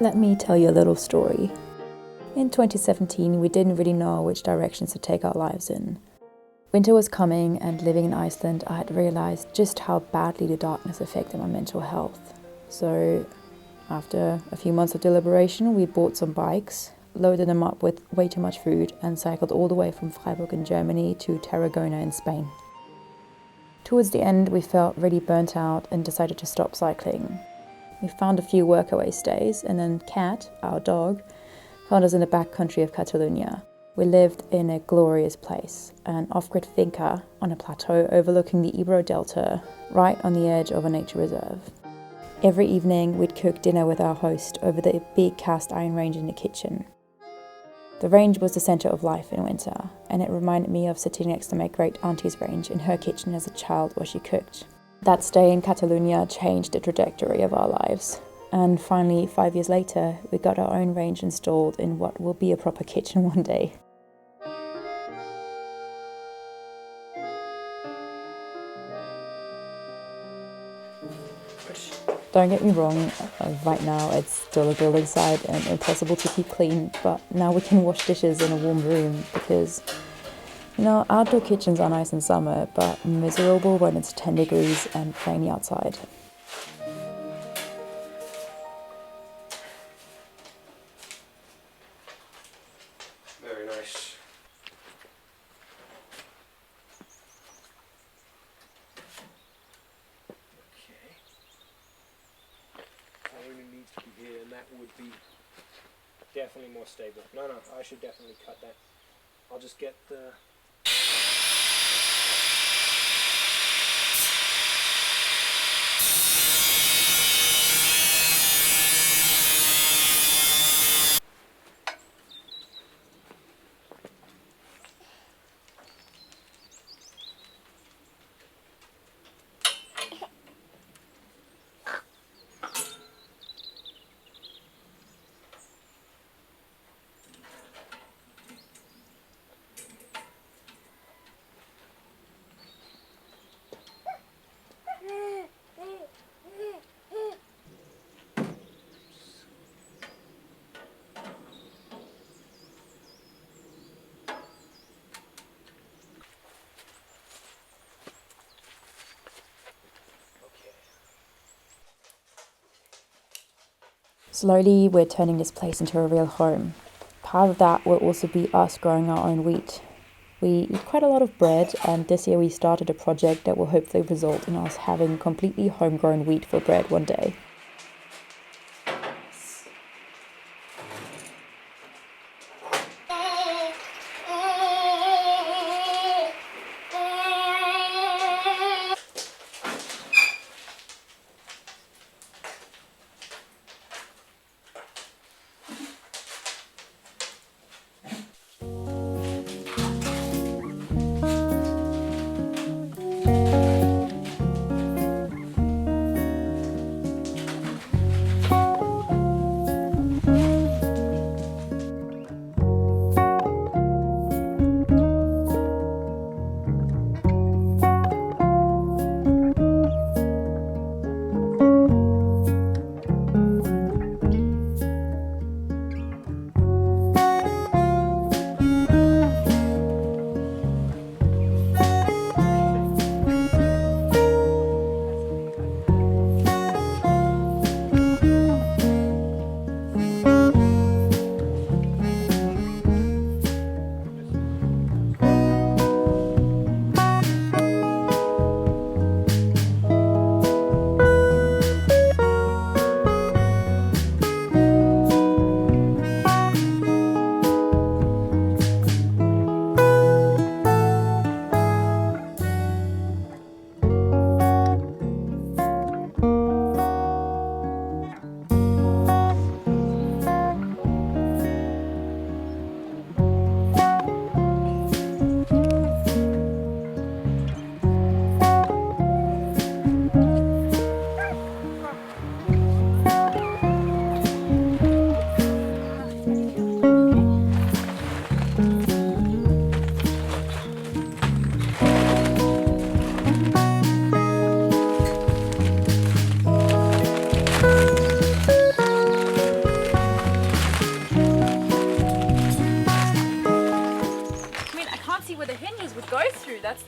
Let me tell you a little story. In 2017, we didn't really know which directions to take our lives in. Winter was coming, and living in Iceland, I had realized just how badly the darkness affected my mental health. So, after a few months of deliberation, we bought some bikes, loaded them up with way too much food, and cycled all the way from Freiburg in Germany to Tarragona in Spain. Towards the end, we felt really burnt out and decided to stop cycling. We found a few workaway stays, and then Cat, our dog, found us in the back country of Catalonia. We lived in a glorious place, an off-grid finca on a plateau overlooking the Ebro Delta, right on the edge of a nature reserve. Every evening, we'd cook dinner with our host over the big cast iron range in the kitchen. The range was the centre of life in winter, and it reminded me of sitting next to my great auntie's range in her kitchen as a child while she cooked. That stay in Catalonia changed the trajectory of our lives. And finally, 5 years later, we got our own range installed in what will be a proper kitchen one day. Don't get me wrong, right now it's still a building site and impossible to keep clean, but now we can wash dishes in a warm room because, outdoor kitchens are nice in summer, but miserable when it's 10 degrees and rainy outside. Very nice. Okay. Only needs to be here, and that would be definitely more stable. No, I should definitely cut that. I'll just get the... Slowly, we're turning this place into a real home. Part of that will also be us growing our own wheat. We eat quite a lot of bread, and this year we started a project that will hopefully result in us having completely homegrown wheat for bread one day.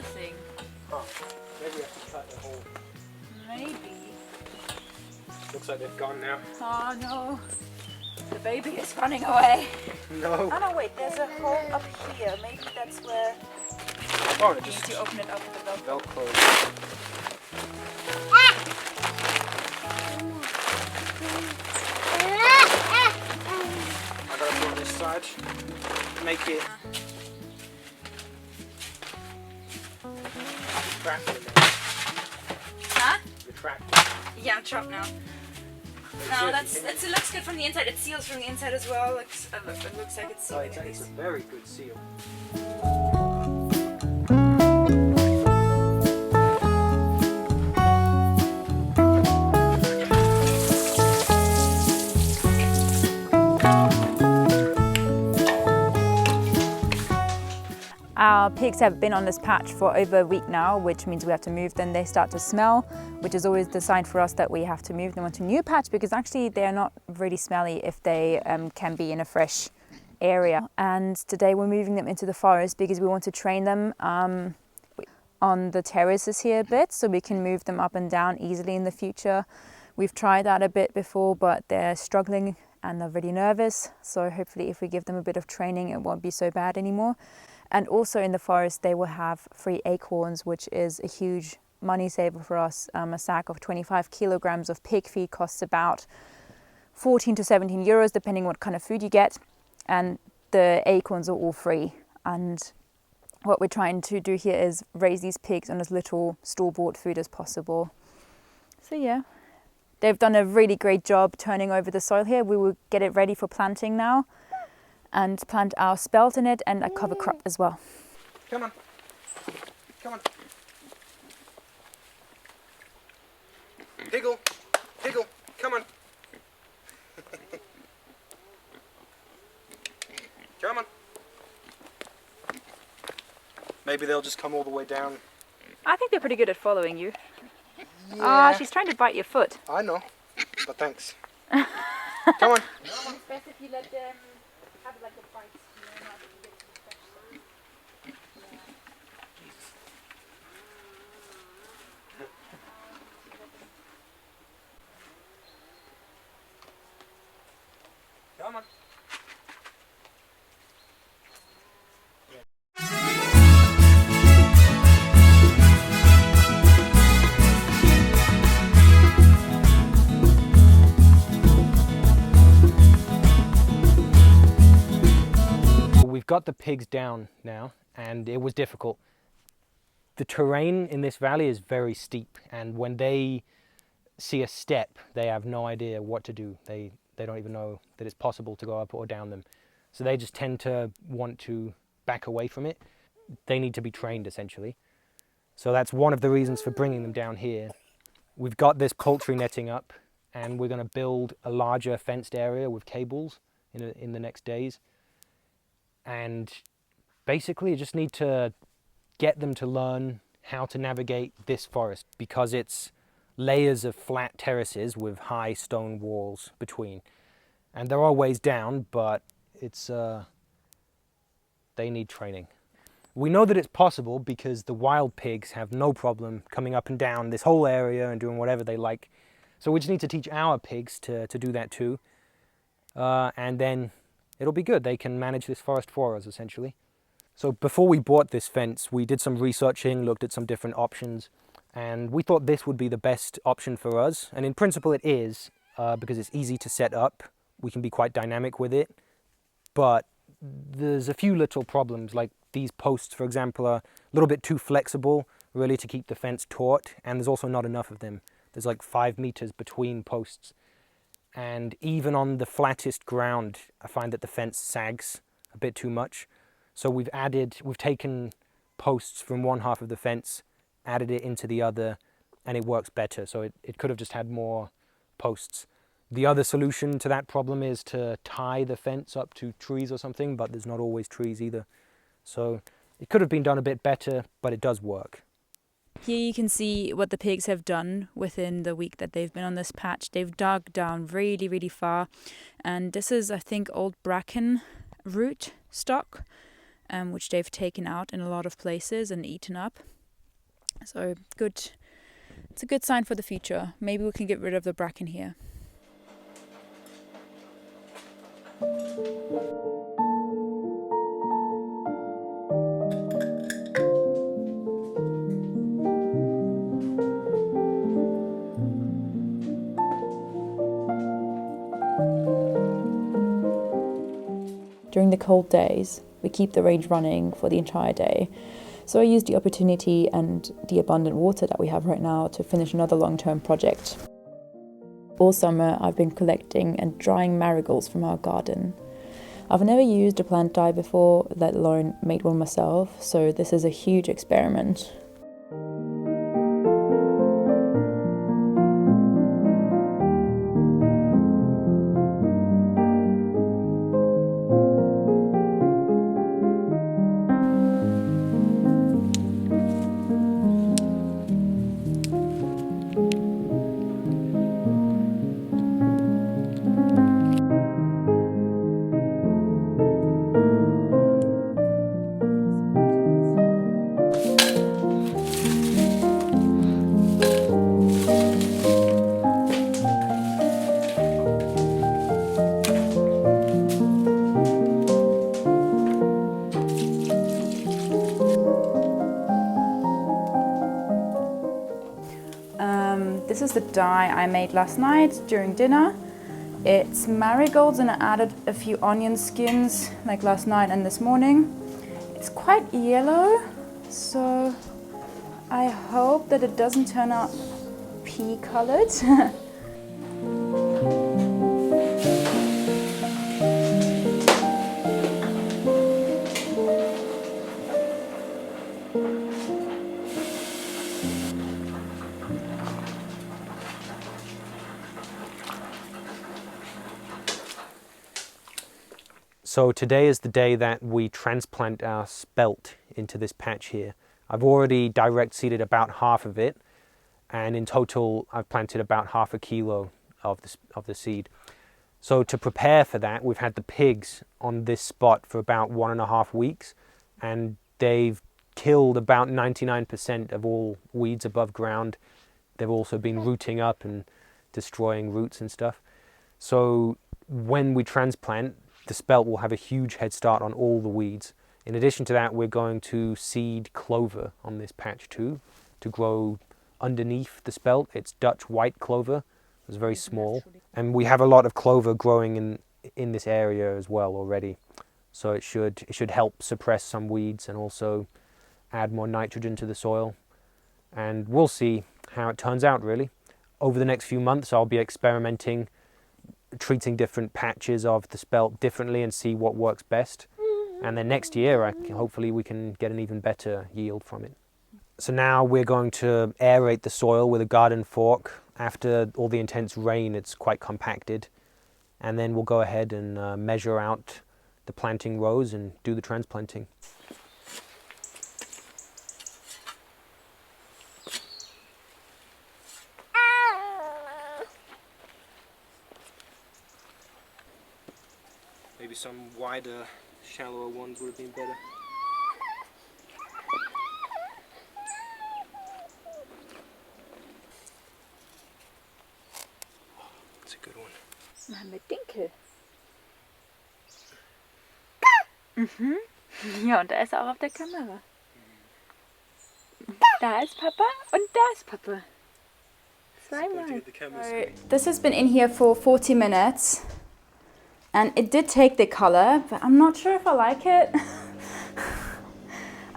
thing. Oh, maybe we have to cut the whole... Maybe. Looks like they've gone now. Oh no. The baby is running away. No. Oh no, wait, there's a hole up here. Maybe that's where Oh, you need to open it up with the Velcro. Velcro. I gotta put on this side. Make it retracted. Huh? Retracted. Yeah, I'm trapped now. No, it looks good from the inside. It seals from the inside as well. It looks like it's sealing at It's a least. very good seal. Our pigs have been on this patch for over a week now, which means we have to move them. They start to smell, which is always the sign for us that we have to move them onto a new patch, because actually they're not really smelly if they can be in a fresh area. And today we're moving them into the forest because we want to train them on the terraces here a bit, so we can move them up and down easily in the future. We've tried that a bit before, but they're struggling and they're really nervous. So hopefully if we give them a bit of training, it won't be so bad anymore. And also in the forest, they will have free acorns, which is a huge money saver for us. A sack of 25 kilograms of pig feed costs about 14 to 17 euros, depending what kind of food you get. And the acorns are all free. And what we're trying to do here is raise these pigs on as little store-bought food as possible. So yeah, they've done a really great job turning over the soil here. We will get it ready for planting now, and plant our spelt in it and a cover crop as well. Come on. Come on. Higgle. Higgle. Come on. Come on. Maybe they'll just come all the way down. I think they're pretty good at following you. Yeah. Ah, she's trying to bite your foot. I know, but thanks. Come on. It's best if you let them have like a bite, not to get too fresh. Come on. We've got the pigs down now, and it was difficult. The terrain in this valley is very steep, and when they see a step, they have no idea what to do. They don't even know that it's possible to go up or down them. So they just tend to want to back away from it. They need to be trained, essentially. So that's one of the reasons for bringing them down here. We've got this poultry netting up, and we're going to build a larger fenced area with cables in the next days. And basically you just need to get them to learn how to navigate this forest, because it's layers of flat terraces with high stone walls between. And there are ways down, but it's they need training. We know that it's possible because the wild pigs have no problem coming up and down this whole area and doing whatever they like. So we just need to teach our pigs to do that too. And then it'll be good. They can manage this forest for us, essentially. So before we bought this fence, we did some researching, looked at some different options, and we thought this would be the best option for us. And in principle it is, because it's easy to set up. We can be quite dynamic with it. But there's a few little problems, like these posts, for example, are a little bit too flexible, really, to keep the fence taut, and there's also not enough of them. There's like 5 meters between posts. And even on the flattest ground, I find that the fence sags a bit too much. So we've taken posts from one half of the fence, added it into the other, and it works better. So it could have just had more posts. The other solution to that problem is to tie the fence up to trees or something, but there's not always trees either. So it could have been done a bit better, but it does work. Here you can see what the pigs have done within the week that they've been on this patch. They've dug down really, really far. And this is, I think, old bracken root stock, which they've taken out in a lot of places and eaten up. So good. It's a good sign for the future. Maybe we can get rid of the bracken here. During the cold days, we keep the range running for the entire day. So I use the opportunity and the abundant water that we have right now to finish another long-term project. All summer, I've been collecting and drying marigolds from our garden. I've never used a plant dye before, let alone made one myself, so this is a huge experiment. This is the dye I made last night during dinner. It's marigolds and I added a few onion skins like last night and this morning. It's quite yellow, so I hope that it doesn't turn out pea colored. So today is the day that we transplant our spelt into this patch here. I've already direct seeded about half of it, and in total I've planted about half a kilo of the seed. So to prepare for that, we've had the pigs on this spot for about 1.5 weeks, and they've killed about 99% of all weeds above ground. They've also been rooting up and destroying roots and stuff. So when we transplant, the spelt will have a huge head start on all the weeds. In addition to that, we're going to seed clover on this patch too, to grow underneath the spelt. It's Dutch white clover. It's very small. And we have a lot of clover growing in this area as well already. So it should help suppress some weeds and also add more nitrogen to the soil. And we'll see how it turns out really. Over the next few months, I'll be experimenting, treating different patches of the spelt differently and see what works best. And then next year, hopefully we can get an even better yield from it. So now we're going to aerate the soil with a garden fork. After all the intense rain, it's quite compacted. And then we'll go ahead and measure out the planting rows and do the transplanting. Maybe some wider, shallower ones would have been better. That's a good one. Med Dinkel. Mhm. Ja, und da ist er auch auf der Kamera. Da ist Papa und da ist Papa. Zweimal. So, this has been in here for 40 minutes. And it did take the color, but I'm not sure if I like it.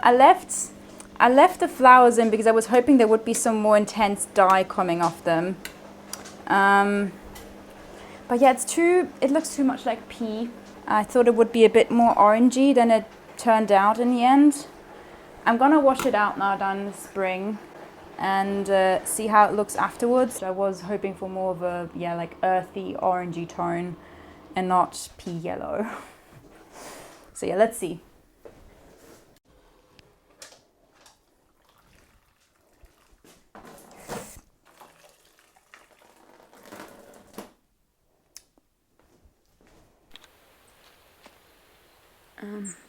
I left the flowers in because I was hoping there would be some more intense dye coming off them. But yeah, it looks too much like pea. I thought it would be a bit more orangey than it turned out in the end. I'm gonna wash it out now down in the spring and see how it looks afterwards. I was hoping for more of a, like earthy orangey tone and not pea yellow. So yeah, let's see.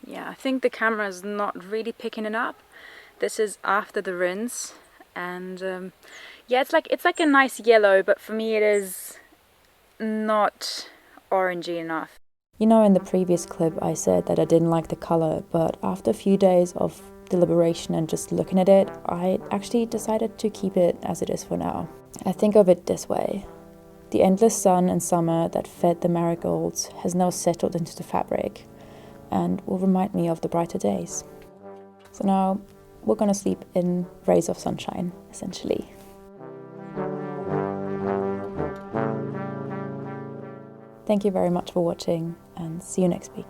Yeah, I think the camera is not really picking it up, This is after the rinse, and yeah, it's like a nice yellow, but for me it is not orangey enough. You know, in the previous clip I said that I didn't like the color, but after a few days of deliberation and just looking at it, I actually decided to keep it as it is for now. I think of it this way. The endless sun and summer that fed the marigolds has now settled into the fabric and will remind me of the brighter days. So now we're gonna sleep in rays of sunshine, essentially. Thank you very much for watching, and see you next week.